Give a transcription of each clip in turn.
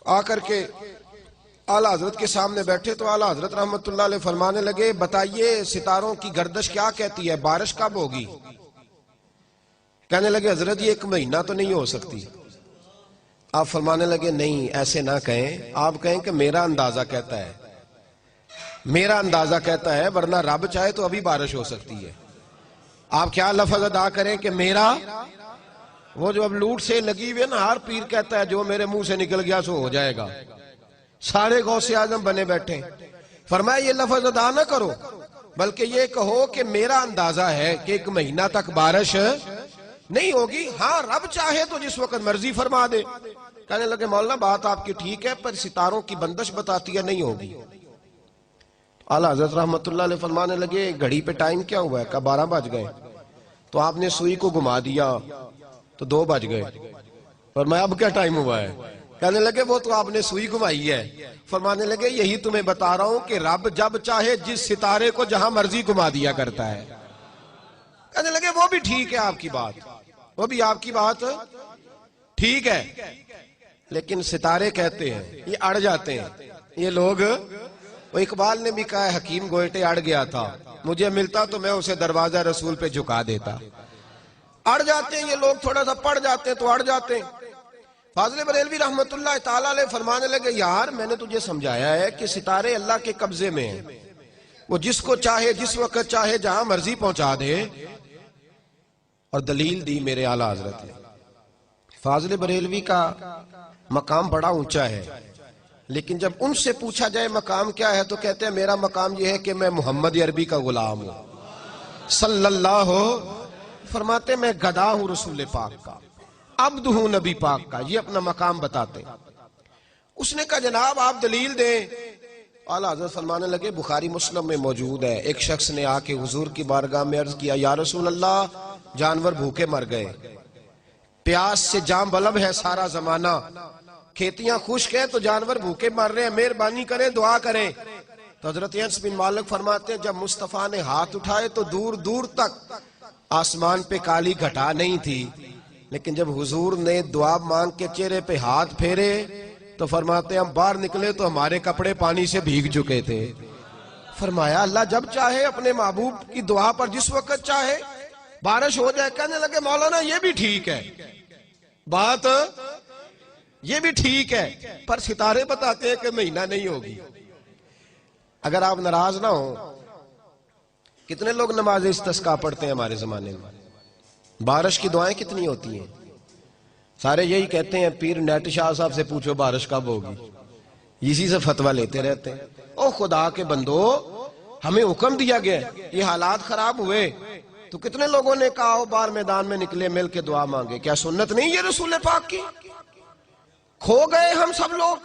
آ کر کے اعلیٰ حضرت کے سامنے بیٹھے تو اعلیٰ حضرت رحمت اللہ علیہ فرمانے لگے بتائیے ستاروں کی گردش کیا کہتی ہے، بارش کب ہوگی؟ کہنے لگے حضرت یہ 1 مہینہ تو نہیں ہو سکتی۔ آپ فرمانے لگے نہیں ایسے نہ کہیں، آپ کہیں کہ میرا اندازہ کہتا ہے، میرا اندازہ کہتا ہے، ورنہ رب چاہے تو ابھی بارش ہو سکتی ہے۔ آپ کیا لفظ ادا کریں کہ میرا، وہ جو اب لوٹ سے لگی ہوئی ہے نا، ہر پیر کہتا ہے جو میرے منہ سے نکل گیا سو ہو جائے گا، سارے غوث اعظم بنے بیٹھے۔ فرمایا یہ لفظ ادا نہ کرو، بلکہ یہ کہو کہ میرا اندازہ ہے کہ 1 مہینہ تک بارش نہیں ہوگی، ہاں رب چاہے تو جس وقت مرضی فرما دے۔ کہنے لگے مولانا بات آپ کی ٹھیک ہے، پر ستاروں کی بندش بتاتی ہے نہیں ہوگی۔ اعلیٰ حضرت رحمت اللہ علیہ فرمانے لگے گھڑی پہ ٹائم کیا ہوا ہے؟ کہا 12 بج گئے۔ تو آپ نے سوئی کو گھما دیا تو 2 بج گئے۔ فرمایا اب کیا ٹائم ہوا ہے؟ کہنے لگے وہ تو آپ نے سوئی گھمائی ہے۔ فرمانے لگے یہی تمہیں بتا رہا ہوں کہ رب جب چاہے جس ستارے کو جہاں مرضی گھما دیا کرتا ہے۔ کہنے لگے وہ بھی ٹھیک ہے آپ کی بات، وہ بھی آپ کی بات ٹھیک ہے، لیکن ستارے کہتے ہیں یہ اڑ جاتے ہیں، یہ لوگ، وہ اقبال نے بھی کہا ہے حکیم گوئٹے اڑ گیا تھا، مجھے ملتا تو میں اسے دروازہ رسول پہ جھکا دیتا۔ اڑ جاتے ہیں یہ لوگ، تھوڑا سا پڑ جاتے ہیں تو اڑ جاتے ہیں۔ فاضل بریلوی رحمت اللہ تعالیٰ علیہ فرمانے لگے یار میں نے تجھے سمجھایا ہے کہ ستارے اللہ کے قبضے میں ہیں، وہ جس کو چاہے جس وقت چاہے جہاں مرضی پہنچا دے، اور دلیل دی میرے اعلیٰ حضرت نے۔ فاضل بریلوی کا مقام بڑا اونچا ہے، لیکن جب ان سے پوچھا جائے مقام کیا ہے تو کہتے ہیں میرا مقام یہ ہے کہ میں محمد عربی کا غلام ہوں صلی اللہ، فرماتے میں گدا ہوں رسول پاک کا، عبد ہوں نبی پاک کا، یہ اپنا مقام بتاتے۔ اس نے کہا جناب آپ دلیل دیں۔ اعلیٰ حضرت فرمانے لگے بخاری مسلم میں موجود ہے، ایک شخص نے آ کے حضور کی بارگاہ میں عرض کیا یا رسول اللہ جانور بھوکے مر گئے، پیاس سے جام بلب ہے سارا زمانہ، کھیتیاں خشک ہیں تو جانور بھوکے مر رہے ہیں، مہربانی کریں دعا کریں۔ تو حضرت انس بن مالک فرماتے ہیں جب مصطفیٰ نے ہاتھ اٹھائے تو دور دور تک آسمان پہ کالی گھٹا نہیں تھی، لیکن جب حضور نے دعا مانگ کے چہرے پہ ہاتھ پھیرے تو فرماتے ہیں ہم باہر نکلے تو ہمارے کپڑے پانی سے بھیگ چکے تھے۔ فرمایا اللہ جب چاہے اپنے محبوب کی دعا پر جس وقت چاہے بارش ہو جائے۔ کہنے لگے مولانا یہ بھی ٹھیک ہے، بات یہ بھی ٹھیک ہے، پر ستارے بتاتے ہیں کہ مہینہ نہیں ہوگی۔ اگر آپ ناراض نہ ہوں، کتنے لوگ نماز استسقاء پڑھتے ہیں ہمارے زمانے میں؟ بارش کی دعائیں کتنی ہوتی ہیں؟ سارے یہی کہتے ہیں پیر نیٹ شاہ صاحب سے پوچھو بارش کب ہوگی، اسی سے فتویٰ لیتے رہتے ہیں۔ او خدا کے بندو ہمیں حکم دیا گیا، یہ حالات خراب ہوئے تو کتنے لوگوں نے کہا ہو باہر میدان میں نکلے مل کے دعا مانگے، کیا سنت نہیں یہ رسول پاک کی؟ کھو گئے ہم سب لوگ،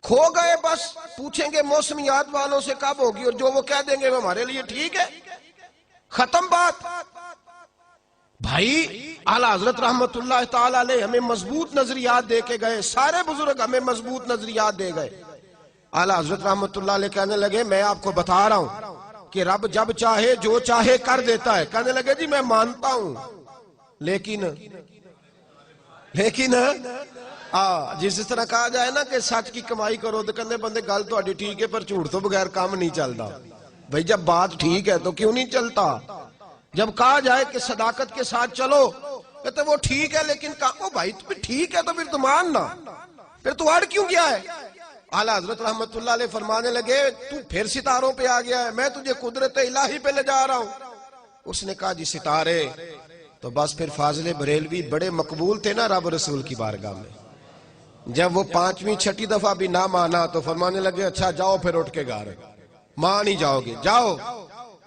کھو گئے، بس پوچھیں گے موسمیات والوں سے کب ہوگی اور جو وہ کہہ دیں گے وہ ہمارے لیے ٹھیک ہے، ختم بات۔ بھائی اعلیٰ حضرت رحمت اللہ تعالیٰ علیہ ہمیں مضبوط نظریات دے کے گئے، سارے بزرگ ہمیں مضبوط نظریات دے گئے۔ اعلیٰ حضرت رحمت اللہ علیہ کہنے لگے میں آپ کو بتا رہا ہوں کہ رب جب چاہے جو چاہے کر دیتا ہے۔ کہنے لگے جی میں مانتا ہوں، لیکن جس طرح کہا جائے نا کہ سچ کی کمائی کرو تو کہنے بندے گل تو اڈی ٹھیک ہے پر جھوٹ تو بغیر کام نہیں چلتا۔ بھئی جب بات ٹھیک ہے تو کیوں نہیں چلتا؟ جب کہا جائے کہ صداقت کے ساتھ چلو کہتے وہ ٹھیک ہے، لیکن کہا بھائی تو ٹھیک ہے تو پھر تو ماننا، پھر تو اڑ کیوں گیا ہے؟ اعلیٰ حضرت رحمت اللہ علیہ فرمانے لگے تو پھر ستاروں پہ آ گیا ہے، میں تجھے قدرت الہی پہ لے جا رہا ہوں۔ اس نے کہا جی ستارے، تو بس پھر فاضل بریلوی بڑے مقبول تھے نا رب رسول کی بارگاہ میں۔ جب وہ 5ویں 6ٹی دفعہ بھی نہ مانا تو فرمانے لگے اچھا جاؤ پھر اٹھ کے گھر، مان ہی جاؤ گے جاؤ۔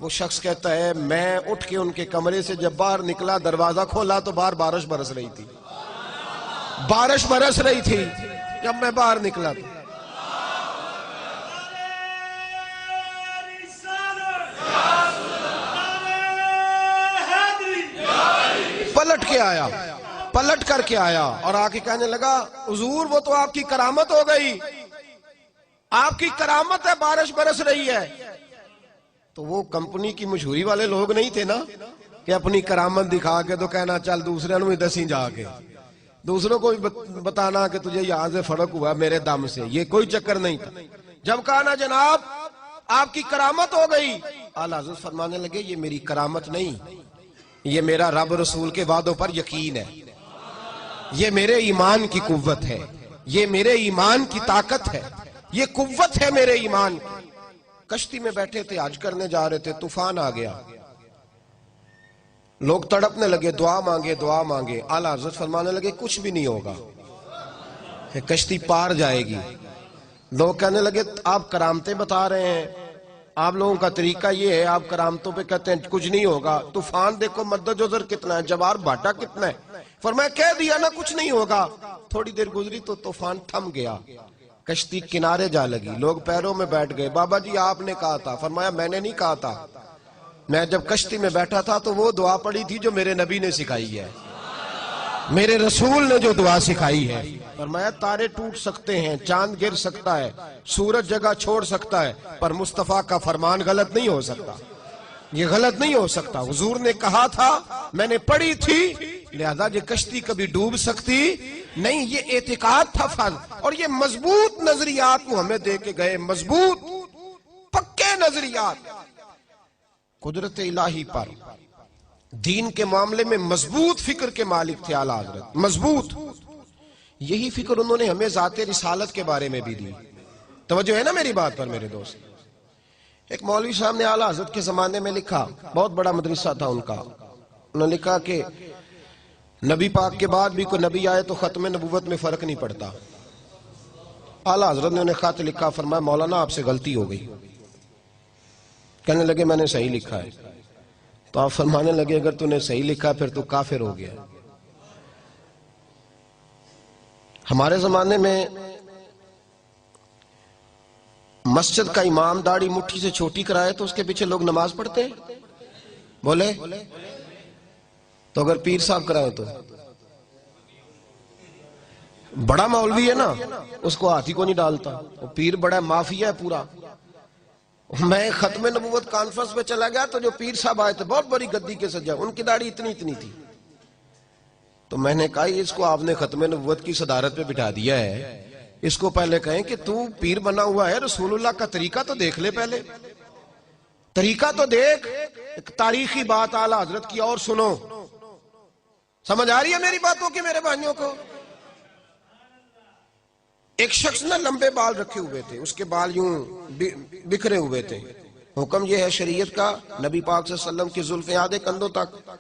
وہ شخص کہتا ہے میں اٹھ کے ان کے کمرے سے جب باہر نکلا دروازہ کھولا تو باہر بارش برس رہی تھی، بارش برس رہی تھی جب میں باہر نکلا تو۔ پلٹ کر کے آیا اور آ کے کہنے لگا حضور وہ تو آپ کی کرامت ہو گئی، آپ کی کرامت ہے بارش برس رہی ہے۔ تو وہ کمپنی کی مشہوری والے لوگ نہیں تھے نا کہ اپنی کرامت دکھا کے تو کہنا چل دوسرے نوں ہی دسی جا کے، دوسروں کو بھی بتانا کہ تجھے یہاں سے فرق ہوا میرے دم سے، یہ کوئی چکر نہیں تھا۔ جب کہا نا جناب آپ کی کرامت ہو گئی، اعلیٰ حضرت فرمانے لگے یہ میری کرامت نہیں، یہ میرا رب رسول کے وعدوں پر یقین ہے، یہ میرے ایمان کی قوت ہے، یہ میرے ایمان کی طاقت ہے، یہ قوت ہے میرے ایمان کی۔ کشتی میں بیٹھے تھے، حج کرنے جا رہے تھے، طوفان آ گیا، لوگ تڑپنے لگے، دعا مانگے دعا مانگے۔ اعلیٰ حضرت فرمانے لگے کچھ بھی نہیں ہوگا، کشتی پار جائے گی۔ لوگ کہنے لگے آپ کرامتیں بتا رہے ہیں، آپ لوگوں کا طریقہ یہ ہے، آپ کرامتوں پہ کہتے ہیں کچھ نہیں ہوگا، طوفان دیکھو مد جزر کتنا ہے، جوار بھاٹا کتنا ہے۔ فرمایا کہہ دیا نا کچھ نہیں ہوگا۔ تھوڑی دیر گزری تو طوفان تھم گیا، کشتی کنارے جا لگی، لوگ پیروں میں بیٹھ گئے۔ بابا جی آپ نے کہا تھا۔ فرمایا میں نے نہیں کہا تھا، میں جب کشتی میں بیٹھا تھا تو وہ دعا پڑی تھی جو میرے نبی نے سکھائی ہے، میرے رسول نے جو دعا سکھائی ہے۔ فرمایا تارے ٹوٹ سکتے ہیں، چاند گر سکتا ہے، سورج جگہ چھوڑ سکتا ہے، پر مصطفیٰ کا فرمان غلط نہیں ہو سکتا، یہ غلط نہیں ہو سکتا۔ حضور نے کہا تھا، میں نے پڑھی تھی، لہذا یہ کشتی کبھی ڈوب سکتی نہیں۔ یہ اعتقاد تھا فرض، اور یہ مضبوط نظریات وہ ہمیں دے کے گئے، مضبوط پکے نظریات قدرت الہی پر، دین کے معاملے میں مضبوط فکر کے مالک تھے اعلیٰ حضرت، مضبوط۔ یہی فکر انہوں نے ہمیں ذات رسالت کے بارے میں بھی دی۔ توجہ ہے نا میری بات پر میرے دوست؟ ایک مولوی صاحب نے اعلیٰ حضرت کے زمانے میں لکھا، بہت بڑا مدرسہ تھا ان کا، انہوں نے لکھا کہ نبی پاک کے بعد بھی کوئی نبی آئے تو ختم نبوت میں فرق نہیں پڑتا۔ اعلیٰ حضرت نے انہیں خط لکھا، فرمایا مولانا آپ سے غلطی ہو گئی۔ کہنے لگے میں نے صحیح لکھا ہے۔ تو آپ فرمانے لگے اگر تو نے صحیح لکھا پھر تو کافر ہو گیا۔ ہمارے زمانے میں مسجد کا امام داڑھی مٹھی سے چھوٹی کرائے تو اس کے پیچھے لوگ نماز پڑھتے ہیں؟ بولے؟ تو اگر پیر صاحب کرائے تو بڑا مولوی ہے نا، اس کو ہاتھی کو نہیں ڈالتا، وہ پیر بڑا مافیا ہے پورا۔ میں ختم نبوت کانفرنس پہ چلا گیا تو جو پیر صاحب آئے تھے بہت بڑی گدی کے سجا، ان کی داڑھی اتنی اتنی تھی۔ تو میں نے کہا اس کو آپ نے ختم نبوت کی صدارت پہ بٹھا دیا ہے، اس کو پہلے کہیں کہ تو پیر بنا ہوا ہے، رسول اللہ کا طریقہ تو دیکھ لے، پہلے طریقہ تو دیکھ۔ ایک تاریخی بات اعلیٰ حضرت کی اور سنو، سمجھ آ رہی ہے میری باتوں کی میرے بھائیوں کو؟ ایک شخص نہ لمبے بال رکھے ہوئے تھے، اس کے بال یوں بکھرے ہوئے تھے۔ حکم یہ ہے شریعت کا، نبی پاک صلی اللہ علیہ وسلم کی زلفیں آدھے کندھوں تک،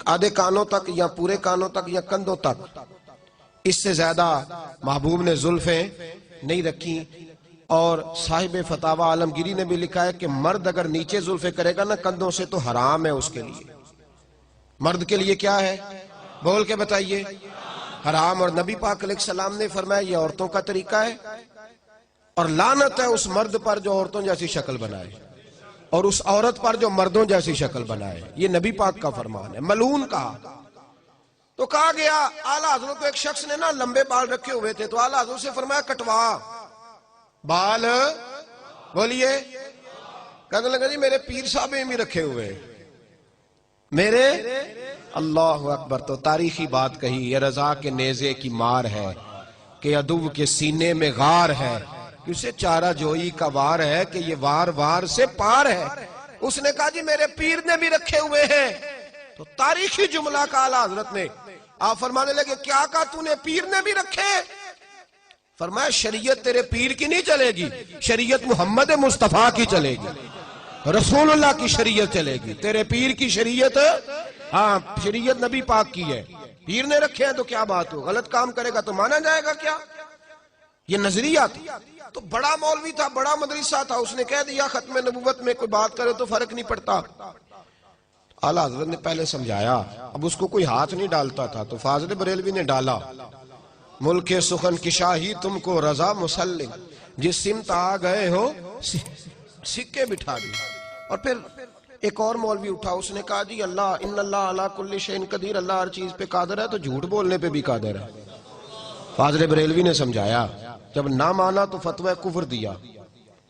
آدھے کانوں تک، یا پورے کانوں تک یا کندھوں تک، اس سے زیادہ محبوب نے زلفیں نہیں رکھی۔ اور صاحب فتاوی عالمگیری نے بھی لکھا ہے کہ مرد اگر نیچے زلفیں کرے گا نا کندھوں سے تو حرام ہے اس کے لیے۔ مرد کے لیے کیا ہے؟ بول کے بتائیے، حرام۔ اور نبی پاک علیہ السلام نے فرمایا یہ عورتوں کا طریقہ ہے، اور لعنت ہے اس مرد پر جو عورتوں جیسی شکل بنائے، اور اس عورت پر جو مردوں جیسی شکل بنائے۔ یہ نبی پاک کا فرمان ہے، ملعون کہا۔ تو کہا گیا اعلیٰ حضرت کو ایک شخص نے نا لمبے بال رکھے ہوئے تھے، تو اعلیٰ حضرت سے فرمایا کٹوا بال، بولیے۔ کہنے لگا جی میرے پیر صاحب بھی رکھے ہوئے میرے۔ اللہ اکبر۔ تو تاریخی بات کہی، یہ رضا کے نیزے کی مار ہے کہ عدو کے سینے میں غار ہے، اسے چارہ جوئی کا وار ہے کہ یہ وار وار سے پار ہے۔ اس نے کہا جی میرے پیر نے بھی رکھے ہوئے ہیں۔ تو تاریخی جملہ کا اعلیٰ حضرت نے، آپ فرمانے لگے کیا کہا تو نے پیر نے بھی رکھے؟ فرمایا شریعت تیرے پیر کی نہیں چلے گی، شریعت محمد مصطفیٰ کی چلے گی، رسول اللہ کی شریعت چلے گی۔ تیرے پیر کی شریعت، ہاں شریعت نبی پاک کی ہے، پیر نے رکھے ہیں تو کیا بات ہو، غلط کام کرے گا تو مانا جائے گا کیا؟ یہ نظریہ تھا۔ تو بڑا مولوی تھا، بڑا مدرسہ تھا، اس نے کہہ دیا ختم نبوت میں کوئی بات کرے تو فرق نہیں پڑتا۔ اعلیٰ حضرت نے پہلے سمجھایا، اب اس کو کوئی ہاتھ نہیں ڈالتا تھا، تو فاضل بریلوی نے ڈالا، ملک سخن کی شاہی تم کو رضا مسلم، جس سمت آ گئے ہو سکے بٹھا دی۔ اور پھر ایک اور مولوی اٹھا، اس نے کہا جی اللہ ان اللہ علی کل شیء قدیر، اللہ ہر چیز پہ قادر ہے تو جھوٹ بولنے پہ بھی قادر ہے۔ فاضل بریلوی نے سمجھایا، جب نہ مانا تو فتوی کفر دیا۔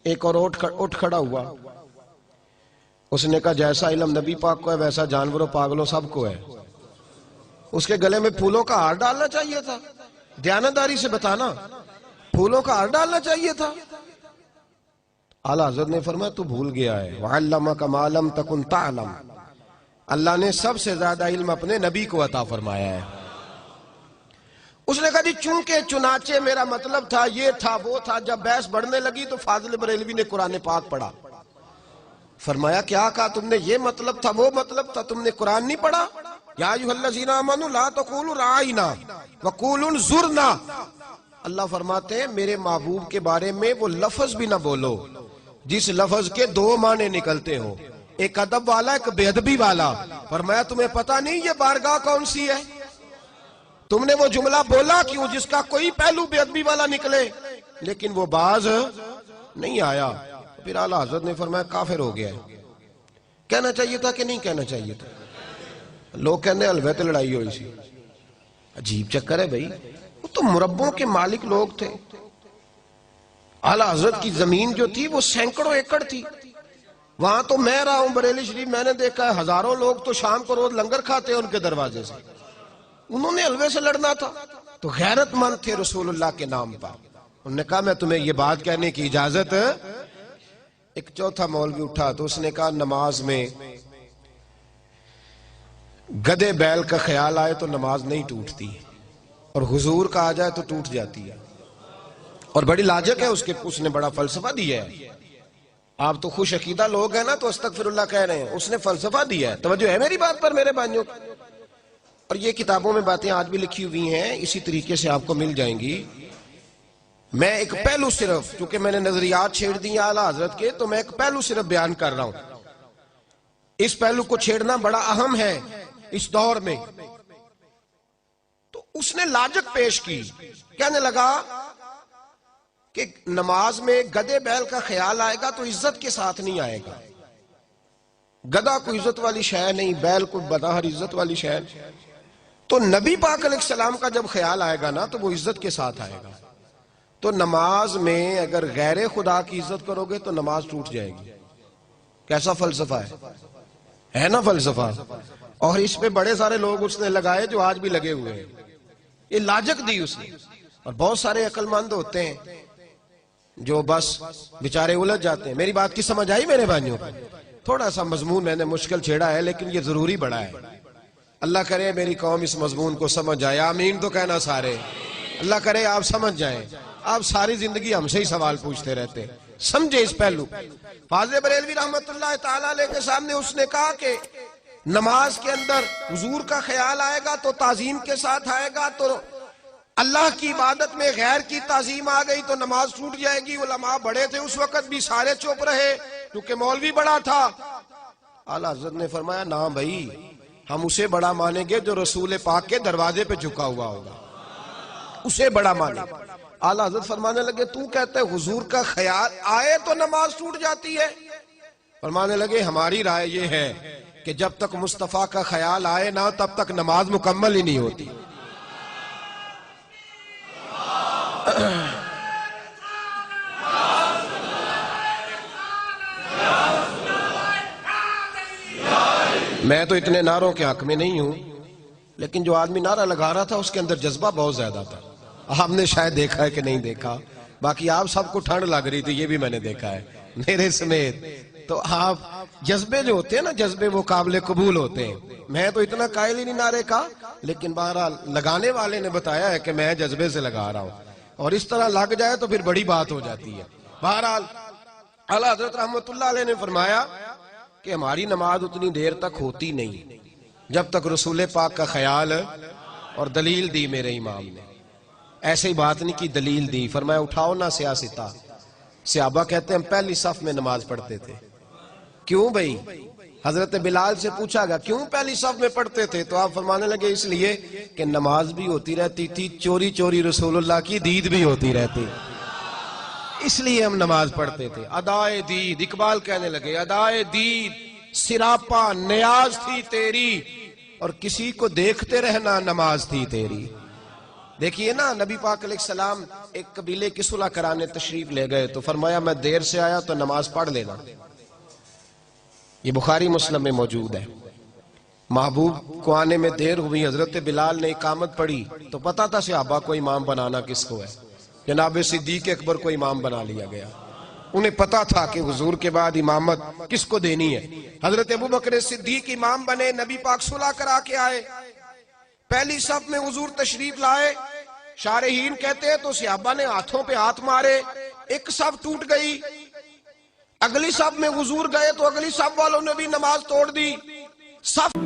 ایک اور اٹھ کھڑا ہوا، اس نے کہا جیسا علم نبی پاک کو ہے ویسا جانوروں پاگلوں سب کو ہے۔ اس کے گلے میں پھولوں کا ہار ڈالنا چاہیے تھا؟ دیانتداری سے بتانا، پھولوں کا ہار ڈالنا چاہیے تھا؟ اعلیٰ حضرت نے فرمایا تو بھول گیا ہے، وَعَلَّمَكَ مَا لَمْ تَكُنْ تَعْلَمْ، اللہ نے سب سے زیادہ علم اپنے نبی کو عطا فرمایا ہے۔ اس نے کہا جی چونکہ چنانچہ میرا مطلب تھا، یہ تھا وہ تھا۔ جب بحث بڑھنے لگی تو فاضل بریلوی نے قرآن پاک پڑھا۔ فرمایا کیا کہا تم نے؟ یہ مطلب تھا وہ مطلب تھا، تم نے قرآن نہیں پڑھا؟ یا ایھا الذین آمنوا لا تقولوا رعینا وقولوا انظرنا، اللہ فرماتے ہیں میرے محبوب کے بارے میں وہ لفظ بھی نہ بولو جس لفظ کے دو معنی نکلتے ہو، ایک ادب والا ایک بے ادبی والا۔ فرمایا تمہیں پتہ نہیں یہ بارگاہ کون سی ہے؟ تم نے وہ جملہ بولا کیوں جس کا کوئی پہلو بے ادبی والا نکلے، لیکن وہ باز نہیں آیا۔ پھر اعلیٰ حضرت نے فرمایا کافر ہو گیا ہے۔ کہنا چاہیے تھا کہ نہیں کہنا چاہیے تھا؟ لوگ کہنے حلوے تے لڑائی ہوئی سی۔ عجیب چکر ہے بھائی، وہ تو مربوں کے مالک لوگ تھے۔ اعلیٰ حضرت کی زمین جو تھی وہ سینکڑوں ایکڑ تھی، وہاں تو میں رہا ہوں بریلی شریف، میں نے دیکھا ہے ہزاروں لوگ تو شام کو روز لنگر کھاتے ہیں ان کے دروازے سے۔ انہوں نے حلوے سے لڑنا تھا؟ تو غیرت مند تھے رسول اللہ کے نام پر۔ انہوں نے کہا میں تمہیں یہ بات کہنے کی اجازت۔ ایک چوتھا مولوی اٹھا تو اس نے کہا نماز میں گدے بیل کا خیال آئے تو نماز نہیں ٹوٹتی، اور حضور کا آ جائے تو ٹوٹ جاتی ہے۔ اور بڑی لاجک ہے اس نے بڑا فلسفہ دیا ہے۔ آپ تو خوش عقیدہ لوگ ہیں نا تو استغفر اللہ کہہ رہے ہیں، اس نے فلسفہ دیا ہے۔ توجہ ہے میری بات پر میرے بھائیوں؟ اور یہ کتابوں میں باتیں آج بھی لکھی ہوئی ہیں، اسی طریقے سے آپ کو مل جائیں گی۔ میں ایک پہلو صرف، چونکہ میں نے نظریات چھیڑ دی اعلیٰ حضرت کے، تو میں ایک پہلو صرف بیان کر رہا ہوں۔ اس پہلو کو چھیڑنا بڑا اہم ہے اس دور میں۔ تو اس نے لاجک پیش کی، کہنے لگا کہ نماز میں گدے بیل کا خیال آئے گا تو عزت کے ساتھ نہیں آئے گا۔ گدہ کوئی عزت والی شے نہیں، بیل کوئی بظاہر عزت والی شے۔ تو نبی پاک علیہ السلام کا جب خیال آئے گا نا تو وہ عزت کے ساتھ آئے گا۔ تو نماز میں اگر غیر خدا کی عزت کرو گے تو نماز ٹوٹ جائے گی۔ کیسا فلسفہ ہے نا فلسفہ؟ اور اس پہ بڑے سارے لوگ اس نے لگائے جو آج بھی لگے ہوئے ہیں۔ یہ لاجک دی اس نے۔ اور بہت سارے عقل مند ہوتے ہیں جو بس بیچارے الجھ جاتے ہیں۔ میری بات کی سمجھ آئی میرے بھائیوں کو؟ تھوڑا سا مضمون میں نے مشکل چھیڑا ہے لیکن یہ ضروری بڑا ہے۔ اللہ کرے میری قوم اس مضمون کو سمجھ جائے، آمین تو کہنا سارے۔ اللہ کرے آپ سمجھ جائیں۔ آپ ساری زندگی ہم سے ہی سوال پوچھتے رہتے ہیں، سمجھے اس پہلو۔ فاضل بریلوی رحمت اللہ تعالیٰ علیہ کے سامنے اس نے کہا کہ نماز کے اندر حضور کا خیال آئے گا تو تعظیم کے ساتھ آئے گا، تو اللہ کی عبادت میں غیر کی تعظیم آ گئی تو نماز ٹوٹ جائے گی۔ علماء بڑے تھے اس وقت بھی، سارے چپ رہے کیونکہ مولوی بڑا تھا۔ اعلیٰ حضرت نے فرمایا نا بھائی، ہم اسے بڑا مانیں گے جو رسول پاک کے دروازے پہ جھکا ہوا ہوگا، اسے بڑا مانیں۔ اعلیٰ حضرت فرمانے لگے تو کہتے حضور کا خیال آئے تو نماز ٹوٹ جاتی ہے؟ فرمانے لگے ہماری رائے یہ ہے کہ جب تک مصطفیٰ کا خیال آئے نا تب تک نماز مکمل ہی نہیں ہوتی۔ میں تو اتنے نعروں کے حق میں نہیں ہوں، لیکن جو آدمی نعرہ لگا رہا تھا اس کے اندر جذبہ بہت زیادہ تھا۔ آپ نے شاید دیکھا ہے کہ نہیں دیکھا، باقی آپ سب کو ٹھنڈ لگ رہی تھی، یہ بھی میں نے دیکھا ہے میرے سمیت۔ تو آپ جذبے جو ہوتے ہیں نا، جذبے وہ قابل قبول ہوتے ہیں۔ میں تو اتنا قائل ہی نہیں نعرے کا، لیکن بہرحال لگانے والے نے بتایا ہے کہ میں جذبے سے لگا رہا ہوں، اور اس طرح لگ جائے تو پھر بڑی بات ہو جاتی ہے۔ بہرحال اعلیٰ حضرت رحمت اللہ علیہ نے فرمایا کہ ہماری نماز اتنی دیر تک ہوتی نہیں جب تک رسول پاک کا خیال، اور دلیل دی میرے امام نے، ایسے ہی بات نہیں کی، دلیل دی۔ فرمایا اٹھاؤ نا سیاستہ۔ صحابہ کہتے ہیں ہم پہلی صف میں نماز پڑھتے تھے۔ کیوں بھائی؟ حضرت بلال سے پوچھا گیا کیوں پہلی صف میں پڑھتے تھے؟ تو آپ فرمانے لگے اس لیے کہ نماز بھی ہوتی رہتی تھی، چوری چوری رسول اللہ کی دید بھی ہوتی رہتی، اس لیے ہم نماز پڑھتے تھے۔ ادائے دید، اقبال کہنے لگے ادائے دید سراپا نیاز تھی تیری، اور کسی کو دیکھتے رہنا نماز تھی تیری۔ دیکھیے نا، نبی پاک علیہ السلام ایک قبیلے کی صلح کرانے تشریف لے گئے تو فرمایا میں دیر سے آیا تو نماز پڑھ لینا۔ یہ بخاری مسلم میں موجود ہے۔ محبوب کو آنے میں دیر ہوئی، حضرت بلال نے اقامت پڑھی تو پتا تھا صحابہ کو امام بنانا کس کو ہے، جناب صدیق اکبر کو امام بنا لیا گیا۔ انہیں پتا تھا کہ حضور کے بعد امامت کس کو دینی ہے۔ حضرت ابوبکر صدیق امام بنے، نبی پاک صلح کرا کے آئے، پہلی صف میں حضور تشریف لائے، شارحین کہتے ہیں تو صحابہ نے ہاتھوں پہ ہاتھ مارے، ایک صف ٹوٹ گئی، اگلی صف میں حضور گئے تو اگلی صف والوں نے بھی نماز توڑ دی، صف